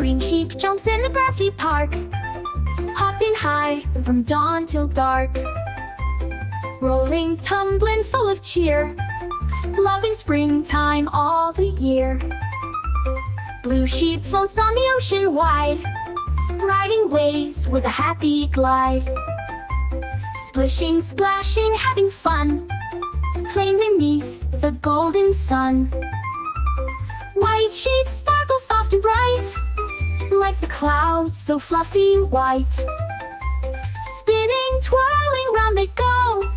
Green sheep jumps in the grassy park, hopping high from dawn till dark. Rolling, tumbling, full of cheer, loving springtime all the year. Blue sheep floats on the ocean wide, riding waves with a happy glide. Splishing, splashing, having fun, playing beneath the golden sun. White sheep sparkle soft and bright, like the clouds so fluffy white. Spinning, twirling, round they go,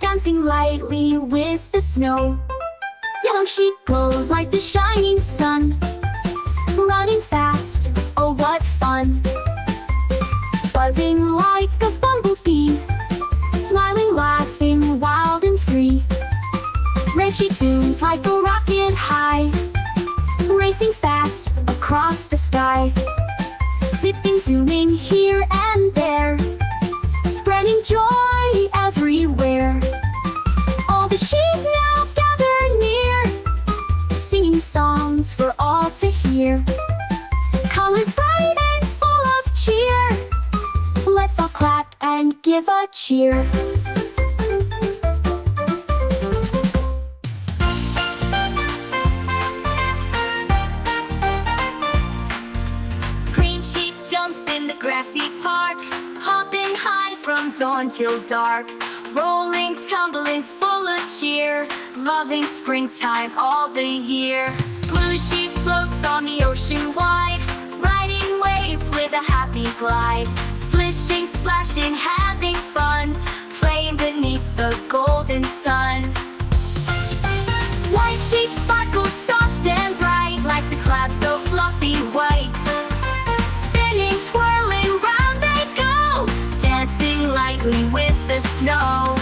dancing lightly with the snow. Yellow sheep glows like the shining sun, running fast, oh what fun. Buzzing like a bumblebee, smiling, laughing, wild and free. Red sheep zooms like a rocket high, racing fast across the sky. Zipping, zooming here and there, spreading joy everywhere. All the sheep now gather near, singing songs for all to hear. Colors bright and full of cheer, let's all clap and give a cheer. Green sheep jumps in the grassy park, hopping high from dawn till dark. Rolling, tumbling, full of cheer, loving springtime all the year. Blue sheep floats on the ocean wide, riding waves with a happy glide. Splishing, splashing, having fun, playing beneath the golden sun. White sheep sparkle soft and bright, like the clouds so fluffy white. Spinning, twirling, round they go, dancing lightly with the snow.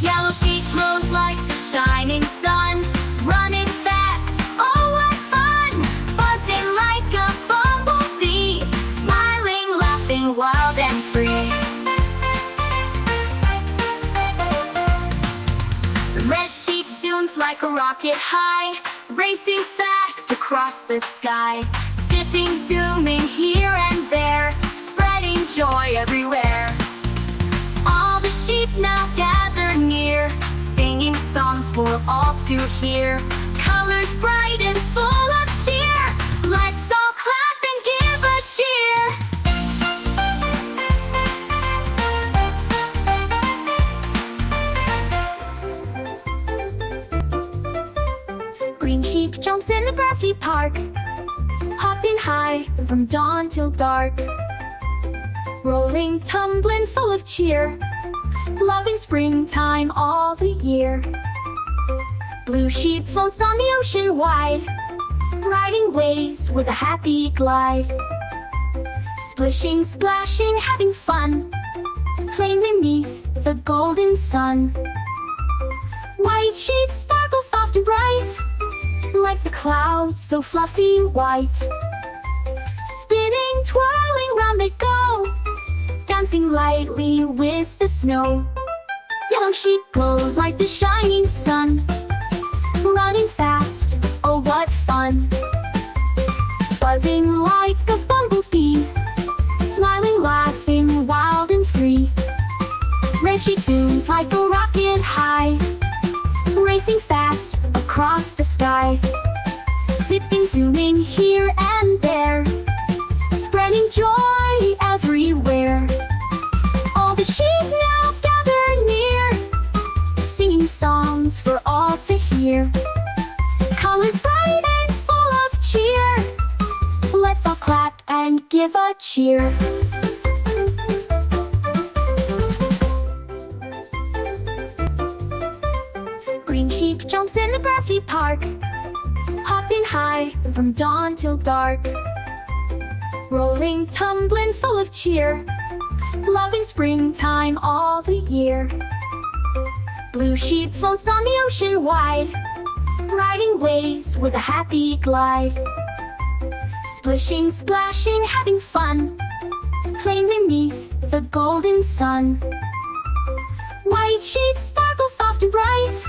Yellow sheep glows like the shining sun, running fast, oh what fun. Buzzing like a bumblebee, smiling, laughing, wild and free. The red sheep zooms like a rocket high, racing fast across the sky. Zipping, zooming here and there, spreading joy everywhere. All the sheep now gather near, singing songs for all to hear. Colors bright and full of cheer, let's all clap and give a cheer. Green sheep jumps in the grassy park, hopping high from dawn till dark. Rolling, tumbling, full of cheer, loving springtime all the year. Blue sheep floats on the ocean wide, riding waves with a happy glide. Splishing, splashing, having fun, playing beneath the golden sun. White sheep sparkle soft and bright, like the clouds so fluffy white. Spinning, twirling, round they go, dancing lightly with the snow. Yellow sheep glows like the shining sun, running fast, oh what fun. Buzzing like a bumblebee, smiling, laughing, wild and free. Red sheep zooms like a rocket high, racing fast across the sky. Zipping, zooming here and there, spreading joy everywhere. All the sheep now gather near, singing songs for all to hear. Colors bright and full of cheer, let's all clap and give a cheer. Green sheep jumps in the grassy park, hopping high from dawn till dark. Rolling, tumbling, full of cheer, loving springtime all the year. Blue sheep floats on the ocean wide, riding waves with a happy glide. Splishing, splashing, having fun, playing beneath the golden sun. White sheep sparkle soft and bright,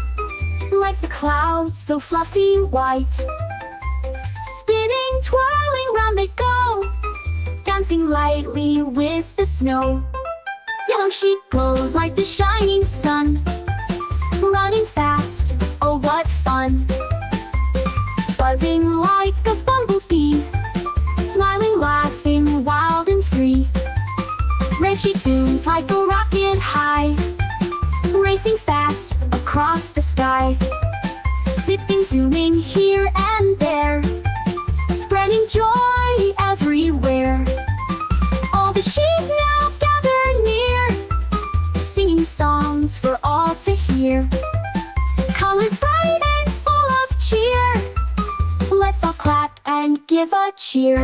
like the clouds so fluffy white. Spinning, twirling round they go, dancing lightly with the snow. Yellow sheep glows like the shining sun, running fast, oh what fun! Buzzing like a bumblebee, smiling, laughing, wild and free. Red sheep zooms like a rocket high, racing fast across the sky. Zipping, zooming here and there, spreading joy everywhere. All the sheep now gather near, singing songs for all to hear. Colors bright and full of cheer, let's all clap and give a cheer.